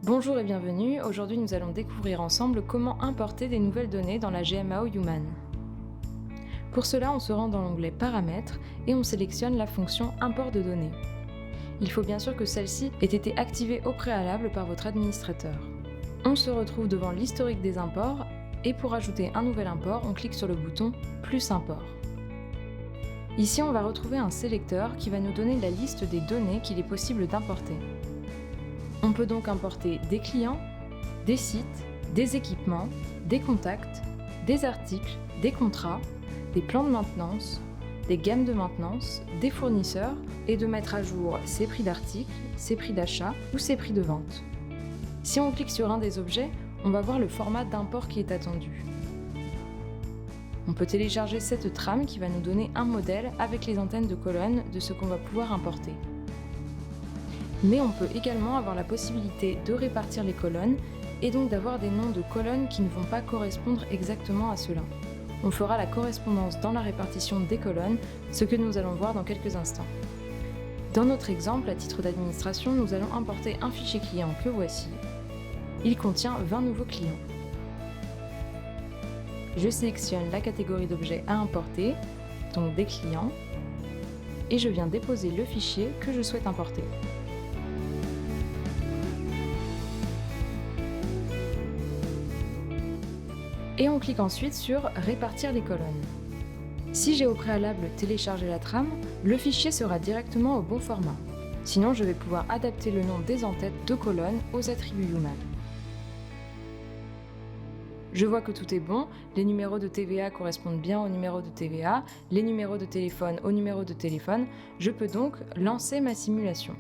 Bonjour et bienvenue, aujourd'hui nous allons découvrir ensemble comment importer des nouvelles données dans la GMAO Human. Pour cela, on se rend dans l'onglet Paramètres et on sélectionne la fonction Import de données. Il faut bien sûr que celle-ci ait été activée au préalable par votre administrateur. On se retrouve devant l'historique des imports et pour ajouter un nouvel import, on clique sur le bouton Plus import. Ici, on va retrouver un sélecteur qui va nous donner la liste des données qu'il est possible d'importer. On peut donc importer des clients, des sites, des équipements, des contacts, des articles, des contrats, des plans de maintenance, des gammes de maintenance, des fournisseurs et de mettre à jour ses prix d'articles, ses prix d'achat ou ses prix de vente. Si on clique sur un des objets, on va voir le format d'import qui est attendu. On peut télécharger cette trame qui va nous donner un modèle avec les antennes de colonnes de ce qu'on va pouvoir importer. Mais on peut également avoir la possibilité de répartir les colonnes et donc d'avoir des noms de colonnes qui ne vont pas correspondre exactement à cela. On fera la correspondance dans la répartition des colonnes, ce que nous allons voir dans quelques instants. Dans notre exemple, à titre d'administration, nous allons importer un fichier client que voici. Il contient 20 nouveaux clients. Je sélectionne la catégorie d'objets à importer, donc des clients, et je viens déposer le fichier que je souhaite importer. Et on clique ensuite sur « Répartir les colonnes ». Si j'ai au préalable téléchargé la trame, le fichier sera directement au bon format. Sinon, je vais pouvoir adapter le nom des en-têtes de colonnes aux attributs Human. Je vois que tout est bon, les numéros de TVA correspondent bien aux numéros de TVA, les numéros de téléphone aux numéros de téléphone. Je peux donc lancer ma simulation.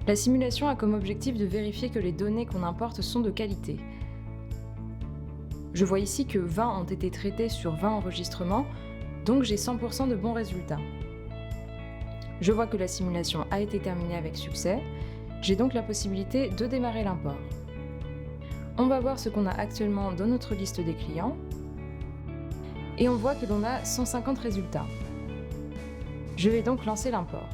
La simulation a comme objectif de vérifier que les données qu'on importe sont de qualité. Je vois ici que 20 ont été traités sur 20 enregistrements, donc j'ai 100% de bons résultats. Je vois que la simulation a été terminée avec succès, j'ai donc la possibilité de démarrer l'import. On va voir ce qu'on a actuellement dans notre liste des clients, et on voit que l'on a 150 résultats. Je vais donc lancer l'import.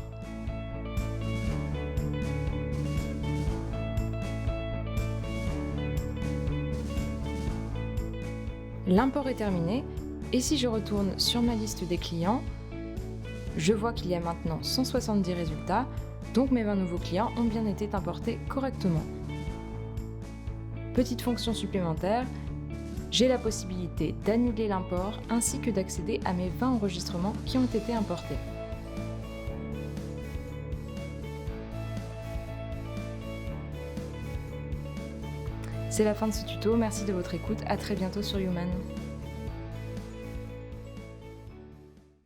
L'import est terminé, et si je retourne sur ma liste des clients, je vois qu'il y a maintenant 170 résultats, donc mes 20 nouveaux clients ont bien été importés correctement. Petite fonction supplémentaire, j'ai la possibilité d'annuler l'import ainsi que d'accéder à mes 20 enregistrements qui ont été importés. C'est la fin de ce tuto, merci de votre écoute, à très bientôt sur Human.